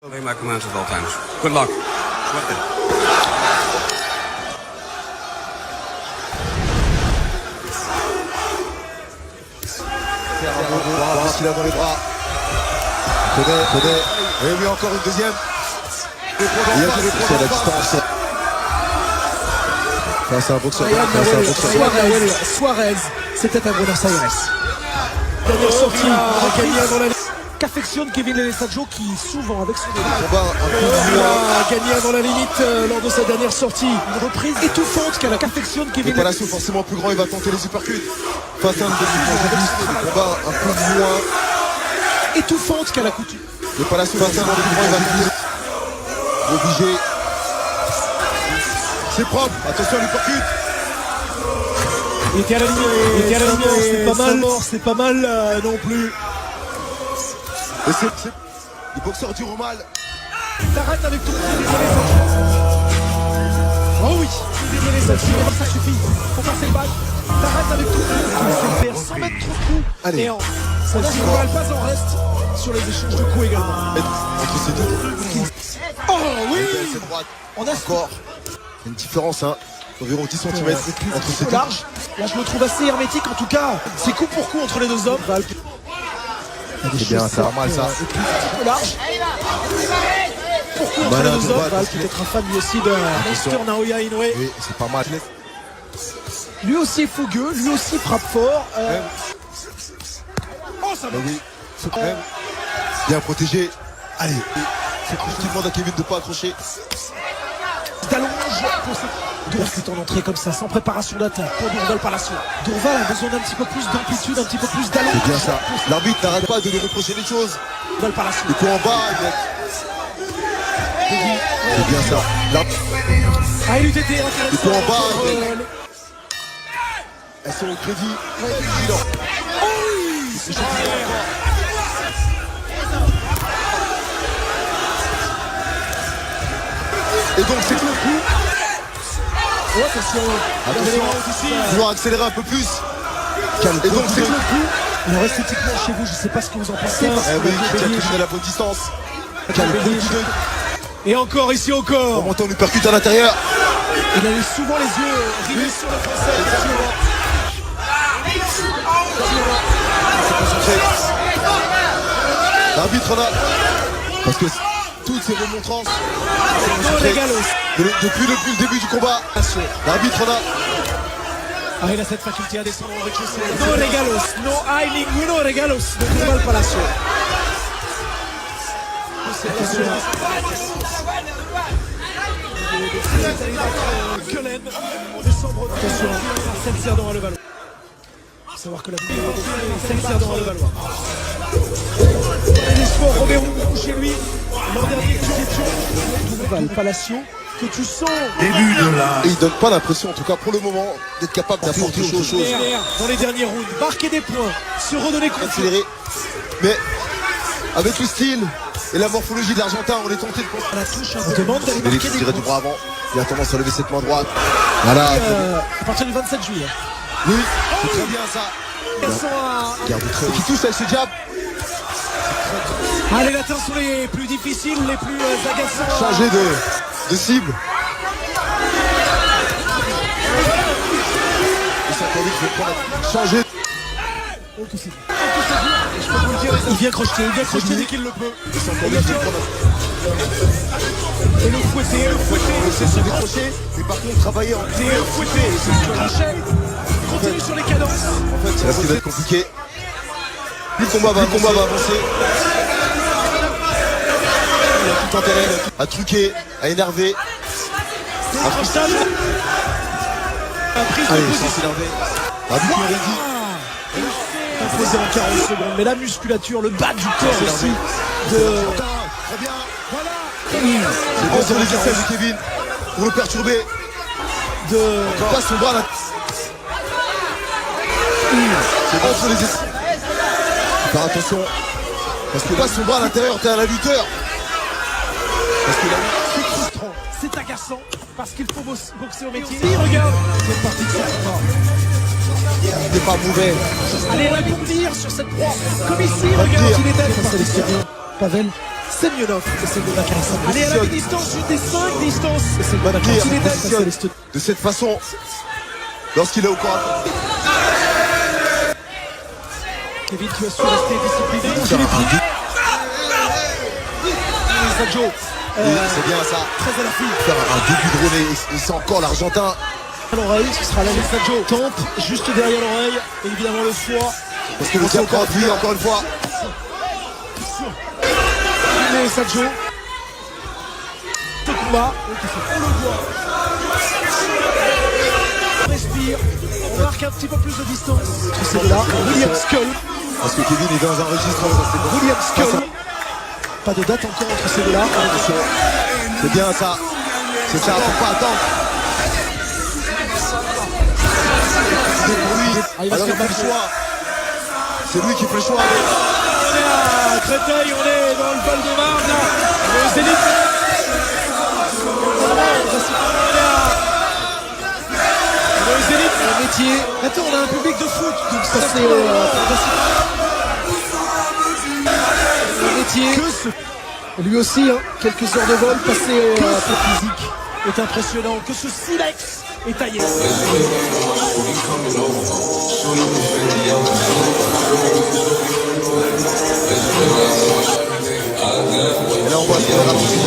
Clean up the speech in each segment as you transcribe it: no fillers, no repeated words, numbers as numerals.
Obey my commands at all times. Good luck. Qu'est-ce qu'il a dans les bras? Tenez. Et oui, encore une deuxième. Il y a des points à la distance. C'est un boxeur. Suarez, c'était à Buenos Aires. Dernière sortie, gagné avant la ligne. Qu'affectionne Kevin Lenesaggio qui souvent avec son a gagné avant la limite lors de sa dernière sortie. Une reprise étouffante qu'affectionne Kevin Lenesaggio. Palacio forcément plus grand, il va tenter les uppercuts. Face à un combat un peu moins étouffante qu'à la coutume. Le Palacio face à un plus grand, il va tenter obligé. C'est propre, attention à l'uppercut. Il était à la ligne, c'est pas mal non plus. Et c'est les boxeurs durent mal. T'arrêtes avec ton oh oui, ça suffit. Faut passer le bac. T'arrêtes avec tout. Il faire sans mettre trop de coups. Allez. Et celle-ci ne pas en reste sur les échanges de coups également. Entre ces deux. Oh oui. On a encore une différence, d'environ 10 cm entre ces deux. Large. Là, je me trouve assez hermétique en tout cas. C'est coup pour coup entre les deux hommes. C'est bien, ça va mal ça. Un peu large. Pourquoi entre les deux hommes? Val peut-être un fan lui aussi de Nestor Naoya Inoue. Oui, c'est pas mal. Lui aussi est fougueux, lui aussi frappe fort. Oh ça va. Oui. Bien protégé. Allez. Je demande à Kevin de ne pas accrocher. D'allonge pour Dourval est en entrée comme ça, sans préparation d'attaque pour Dourval Palacio. Dourval a besoin d'un petit peu plus d'amplitude, un petit peu plus d'allonge. C'est bien ça. L'arbitre n'arrête pas de lui reprocher les choses. Dourval Palacio. Le coup en bas, c'est bien ça. Ah, il eût été intéressant. Le coup en bas, elles sont au crédit. Et donc c'est tout le coup. Oh, attention. Vouloir accélérer un peu plus. Et donc c'est tout le coup. Alors esthétiquement chez vous, je sais pas ce que vous en pensez. Oui, qui a la bonne distance. Et encore, ici encore. En montant le percute à l'intérieur. Il avait souvent les yeux rivés sur le français. L'arbitre là. Parce que toutes ces remontrances depuis le début du combat. L'arbitre là. Ah, il a cette faculté à descendre au rez-de-chaussée. No regalos, no hay ninguno regalos de Dourval Palacio. Kellen, en décembre, attention, Saint-Cerdon à Levallois. Il faut savoir que la vidéo est Saint-Cerdon à Levallois. Les sports, Robert Roux chez lui. L'an dernier, question. Dourval Palacio, que tu sens. Début de la... Et il donne pas l'impression, en tout cas pour le moment, d'être capable d'apporter autre chose. Dans les derniers rounds, marquer des points, se redonner confiance. Accélérer. Mais avec le style et la morphologie de l'Argentin, on est tenté de à la touche, on demande d'aller marquer des points. Du bras avant. Il a tendance à lever cette main droite. Voilà. À partir du 27 juillet. Oui, c'est très bien ça. Garde très qui touche avec ce jab. Ah, les latins sont les plus difficiles, les plus agaçants. Changer de cible. Changer. Il vient crocheter dès qu'il le peut. Et le fouetter. C'est se décrocher, mais par contre travailler en fouetter. C'est le crochet. Continue sur les cadences. En fait, c'est là ce qui va être compliqué. Plus le combat va avancer. Il a tout intérêt à truquer, à énerver. À prise de position. Imposé en 40 secondes, mais la musculature, le bas du corps aussi. Très bien. Voilà. C'est bien sur les aisselles de Kevin pour le perturber. Il passe son bras là. C'est bon sur les aisselles. Faire attention. Parce qu'il passe son bras à l'intérieur, t'es à la lutteur. Parce que là, c'est frustrant, c'est agaçant, parce qu'il faut boxer au métier. Et regarde, c'est parti de ça. il n'est pas mauvais. Allez, rebondir sur cette proie. Comme ici, regarde, il est belle. Pavel Semyonov. Et c'est le bon Alexandre. Allez, à la distance, une des 5 distances. Et c'est le bon Pire, Alexandre. de cette façon, lorsqu'il est au corps. Kevin qui va se rester discipliné. Sergio. C'est bien ça. Très à la fille. Faire un début de relais. Il sent encore l'Argentin. À l'oreille, ce sera là Sergio. Tempe juste derrière l'oreille. Et évidemment le foie. Parce que le serpent appuie encore une fois. Et Sergio. Ce combat. On le voit. On respire. On marque un petit peu plus de distance. C'est de là. William Skull. Parce que Kevin est dans un registre. William Skull. Pas de date encore entre ces deux-là. C'est bien ça. C'est ça, faut pas attendre. C'est pour lui. Alors il fait le choix. C'est lui qui fait le choix. On est à Créteil, on est dans le Val de Marne, là. On est au Zénith. On est au Zénith. Le métier. Attends, on a un public de foot. Donc ça c'est le métier. Que ce... Lui aussi, hein, quelques heures de vol passées pour physique est impressionnant. Que ce silex est taillé. Et là on voit ce qu'on a ralenti.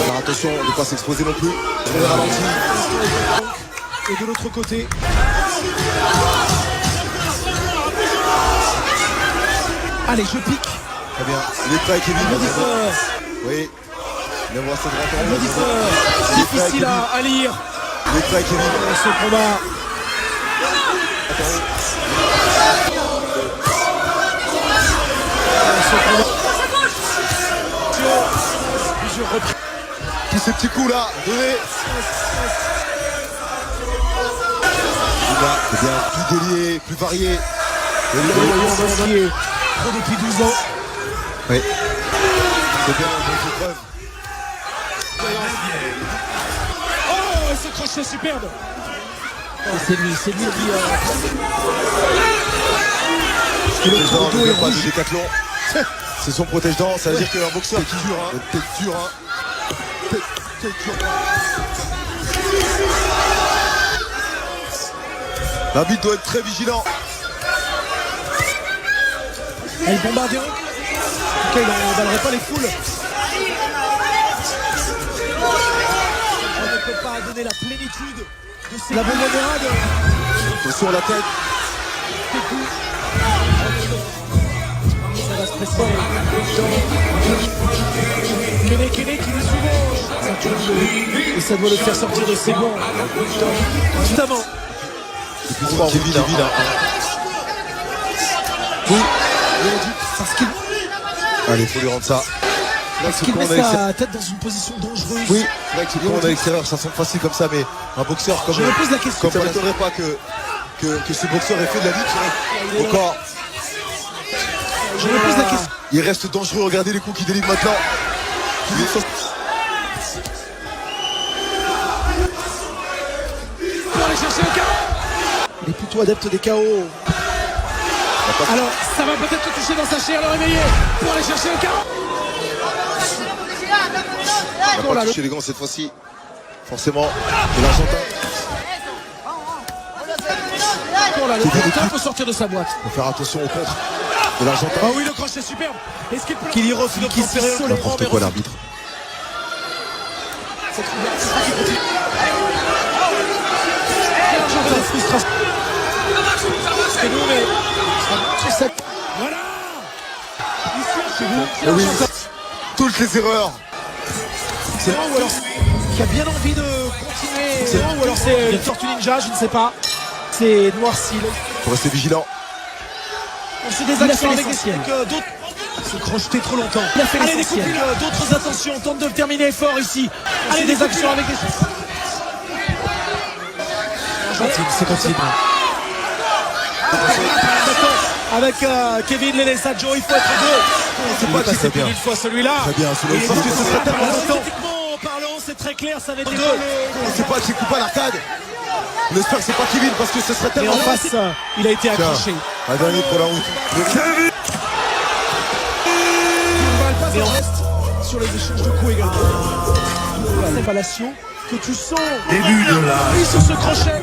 Alors attention, ne pas s'exposer non plus. On est ralenti. Et de l'autre côté. Allez, je pique. Très bien. Il est prêt, Kevin. Oui. Il va voir cette rencontre. Difficile à lire. Il est prêt, Kevin. Ce combat. Plusieurs reprises. Tous ces petits coups là, donnez. C'est bien, plus délié, plus varié. Pro depuis 12 ans. Oui. C'est bien, j'ai fait preuve. Oh, ce crochet superbe. C'est lui qui... Le dos est rouge. Décathlon. C'est son protège-dents, ça veut dire qu'un boxeur qui dure, hein. Tête dure, hein. Tête dure. L'arbitre doit être très vigilant. Elle bombarderait. En tout cas, il n'emballerait pas les foules. On ne peut pas donner la plénitude de ces... La bonbonnade. Attention à la tête. Ça va se presser. Kene qui dit souvent. Et ça doit le faire sortir de ses gonds. Constamment. Kevin, hein. Oui. Parce qu'il... Allez, il faut lui rendre ça. Parce qu'il met sa tête dans une position dangereuse. Oui, c'est vrai que quand on est à l'extérieur, ça semble facile comme ça, mais un boxeur comme... Je me pose la question. Comme ça m'étonnerait pas que ce boxeur ait fait de la lutte. Encore. Je me pose la question. Il reste dangereux, regardez les coups qu'il délivre maintenant. Pour aller chercher le KO. Il est plutôt adepte des KO. Alors, ça va peut-être le toucher dans sa chair, le réveiller pour aller chercher le KO. Il n'a pas touché les gants cette fois-ci. Forcément, de l'Argentin. Le peut sortir de sa boîte. Il faut faire attention au contre de l'Argentin. Ah oui, le crochet superbe. Est-ce qu'il y refuse le transférer n'importe quoi l'arbitre. C'est nous, mais... Voilà. Oui, toutes les erreurs. C'est bon ou alors qui a bien envie de continuer. C'est bon ou alors c'est une tortue ninja, je ne sais pas. C'est noirci. Il faut rester vigilant. On se désactionne avec d'autres. Se crocheter trop longtemps. Il a fait allez, des d'autres attentions. Tente de terminer fort ici. Allez, des actions avec des... C'est possible. Avec Kevin Lelesadjo, il faut être deux. C'est pas qu'il s'est plus d'une fois celui-là. Très bien, parce que ce serait tellement important. Techniquement parlant, c'est très clair, ça va être deux. C'est pas qu'il coupe à l'arcade. On espère que c'est pas Kevin parce que ce serait tellement... Et en face, il a été accroché. Un dernier pour la route. Et on reste sur les échanges de coups également. La Palacio que tu sens. Début de la. Oui, sur ce crochet.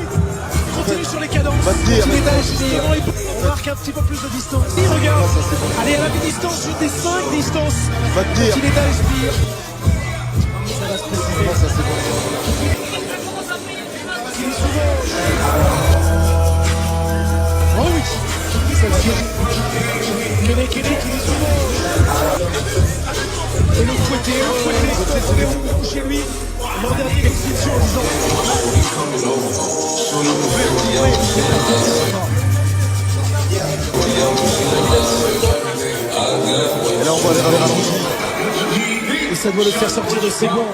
Continue sur les cadences. Tu détaches, on marque un petit peu plus de distance. Il regarde. Allez, à la mi-distance, je des 5 distances. Tu détaches, puis ça va se préciser. Ça c'est bon. Il est souvent. Oh oui. Kene qui est souvent. Et le fouetter, chez lui. L'an dernier, l'expulsion en disant. Et là on voit les ralentis. Et ça doit le faire sortir de ses gonds.